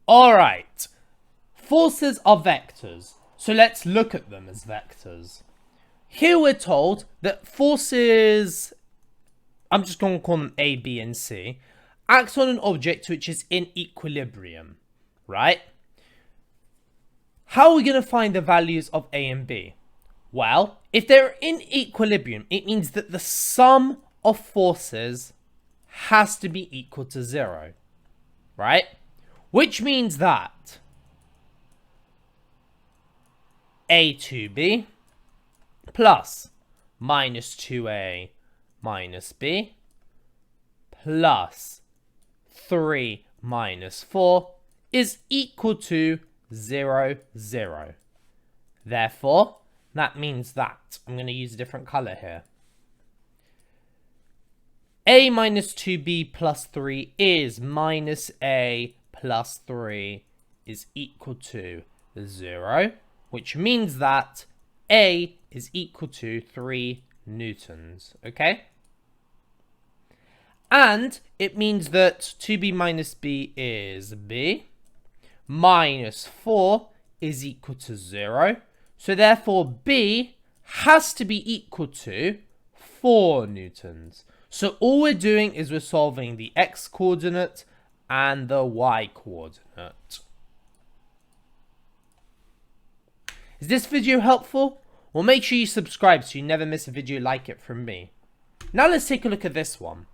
Alright, forces are vectors, so let's look at them as vectors. Here we're told that forces, I'm just going to call them A, B, and C, act on an object which is in equilibrium, right? How are we going to find the values of A and B? Well, if they're in equilibrium, it means that the sum of forces has to be equal to 0, right? Which means that A to B plus minus 2A minus B plus 3 minus 4 is equal to 0, 0. Therefore, that means that I'm going to use a different color here. A minus 2B plus 3 is minus A plus 3 is equal to 0, which means that A is equal to 3 newtons, okay? And it means that 2B minus B is B, minus 4 is equal to 0, so therefore B has to be equal to 4 newtons. So all we're doing is we're solving the x coordinate and the y coordinate. Is this video helpful? Well, make sure you subscribe so you never miss a video like it from me. Now let's take a look at this one.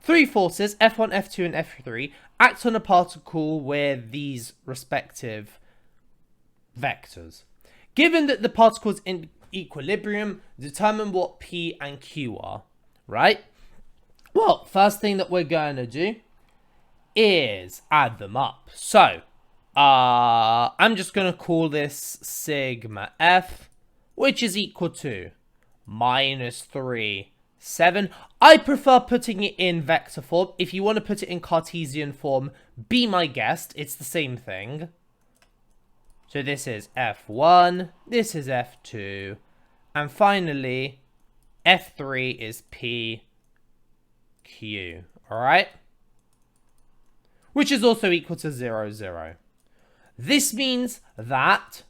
Three forces, F1, F2, and F3, act on a particle with these respective vectors. Given that the particle is in equilibrium, determine what P and Q are, right? Well, first thing that we're going to do is add them up. So, I'm just going to call this sigma F, which is equal to minus 3, 7. I prefer putting it in vector form. If you want to put it in Cartesian form, be my guest. It's the same thing. So this is F1, this is F2, and finally, F3 is P, Q, alright? Which is also equal to 0, 0. This means that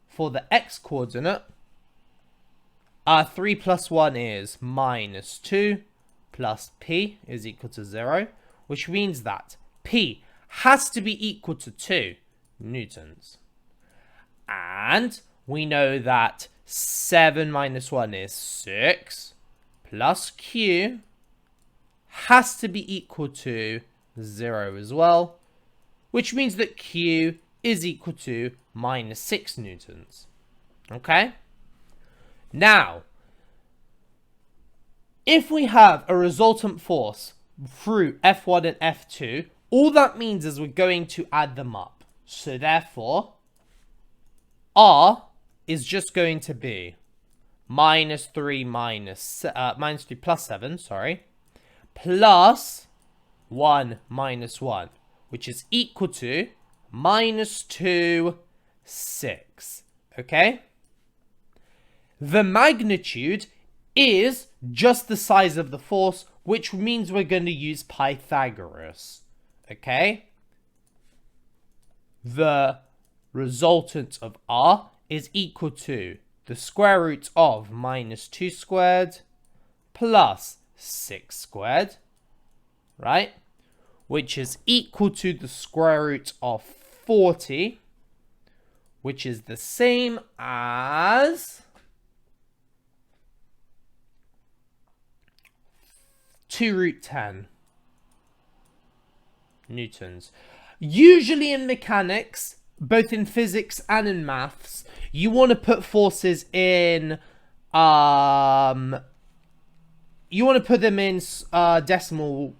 for the x coordinate, 3 plus 1 is minus 2 plus P is equal to 0, which means that P has to be equal to 2 newtons. And we know that 7 minus 1 is 6 plus Q has to be equal to 0 as well, which means that Q is equal to minus 6 newtons. Okay? Now, if we have a resultant force through F1 and F2, all that means is we're going to add them up. So therefore, R is just going to be minus 3 plus 7, sorry, plus 1 minus 1, which is equal to minus 2, 6, okay? The magnitude is just the size of the force, which means we're going to use Pythagoras, okay? The resultant of R is equal to the square root of minus 2 squared plus 6 squared, right? Which is equal to the square root of 40, which is the same as 2 root 10 newtons. Usually in mechanics, both in physics and in maths, you want to put forces in, you want to put them in decimal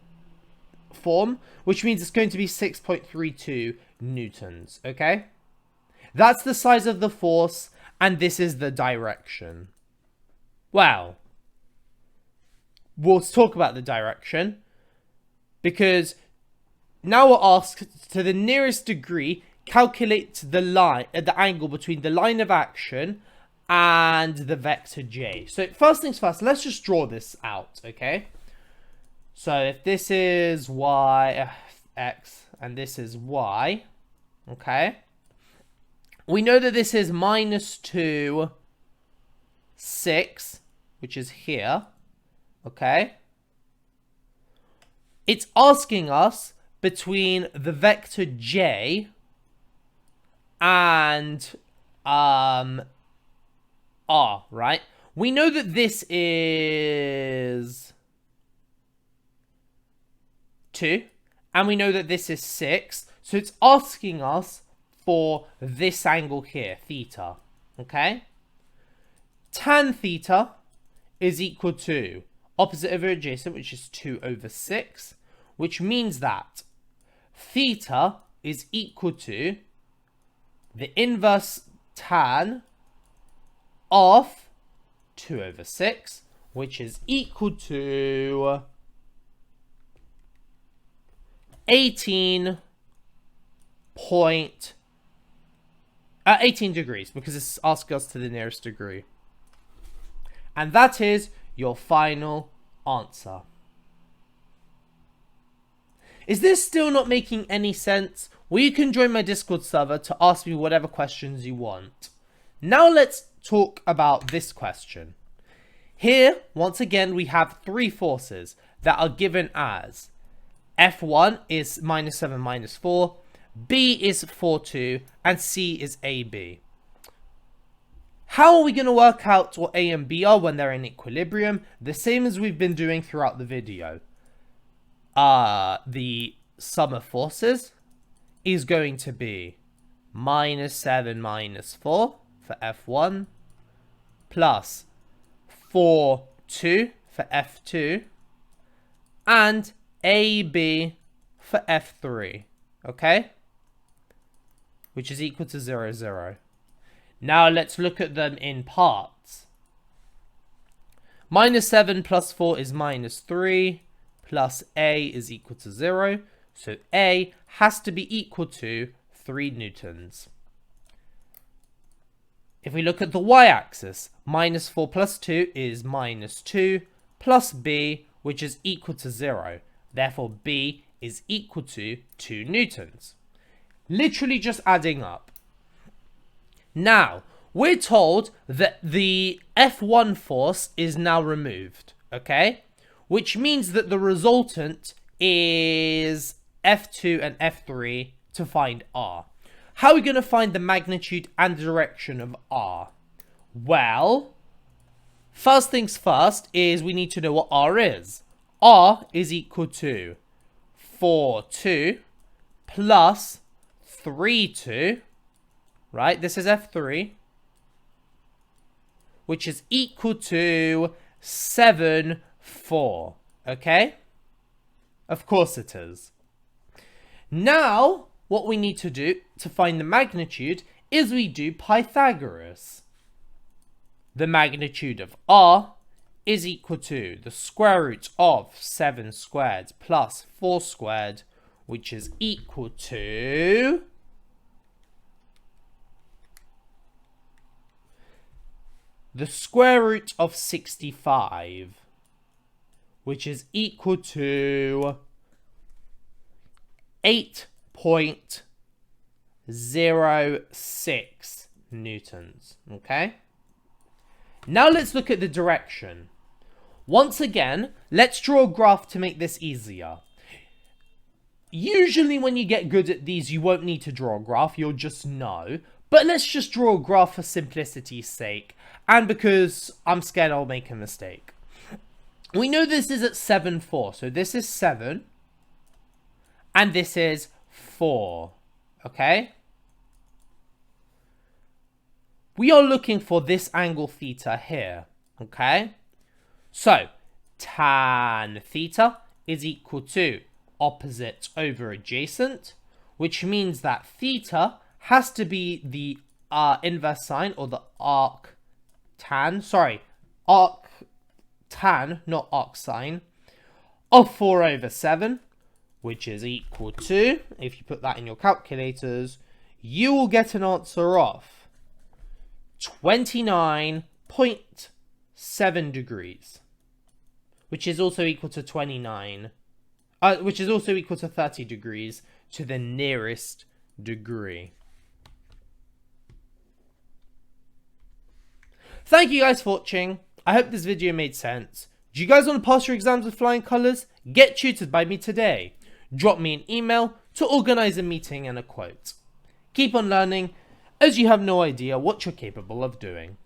form, which means it's going to be 6.32 newtons, okay? That's the size of the force, and this is the direction. Well, we'll talk about the direction, because now we're asked to the nearest degree, calculate the angle between the line of action and the vector J. So first things first, let's just draw this out, okay? So if this is y, x, and this is y, okay? We know that this is minus 2, 6, which is here, okay? It's asking us between the vector j and r, right? We know that this is 2, and we know that this is 6, so it's asking us for this angle here, theta, okay? Tan theta is equal to opposite over adjacent, which is 2 over 6, which means that theta is equal to the inverse tan of 2 over 6, which is equal to 18 degrees, because it's asking us to the nearest degree. And that is your final answer. Is this still not making any sense? Well, you can join my Discord server to ask me whatever questions you want. Now let's talk about this question. Here, once again, we have 3 forces that are given as F1 is minus 7 minus 4, B is 4, 2, and C is AB. How are we going to work out what A and B are when they're in equilibrium? The same as we've been doing throughout the video. The sum of forces is going to be minus 7 minus 4 for F1 plus 4, 2 for F2 and AB for F3, okay? Which is equal to 0, 0. Now let's look at them in parts. Minus 7 plus 4 is minus 3, plus A is equal to 0. So A has to be equal to 3 newtons. If we look at the y-axis, minus 4 plus 2 is minus 2, plus B, which is equal to 0. Therefore, B is equal to 2 newtons. Literally just adding up. Now, we're told that the F1 force is now removed, okay? Which means that the resultant is F2 and F3 to find R. How are we going to find the magnitude and direction of R? Well, first things first is we need to know what R is. R is equal to 4, 2 plus 3, 2. Right, this is F3, which is equal to 7, 4, okay? Of course it is. Now, what we need to do to find the magnitude is we do Pythagoras. The magnitude of R is equal to the square root of 7 squared plus 4 squared, which is equal to the square root of 65, which is equal to 8.06 newtons, okay? Now let's look at the direction. Once again, let's draw a graph to make this easier. Usually when you get good at these, you won't need to draw a graph, you'll just know. But let's just draw a graph for simplicity's sake, and because I'm scared I'll make a mistake. We know this is at 7, 4, so this is 7, and this is 4, okay? We are looking for this angle theta here, okay? So, tan theta is equal to opposite over adjacent, which means that theta has to be the inverse sine, or the arctan, not arcsine, of 4 over 7, which is equal to, if you put that in your calculators, you will get an answer of 29.7 degrees, which is also equal to 30 degrees to the nearest degree. Thank you guys for watching. I hope this video made sense. Do you guys want to pass your exams with flying colours? Get tutored by me today. Drop me an email to organise a meeting and a quote. Keep on learning, as you have no idea what you're capable of doing.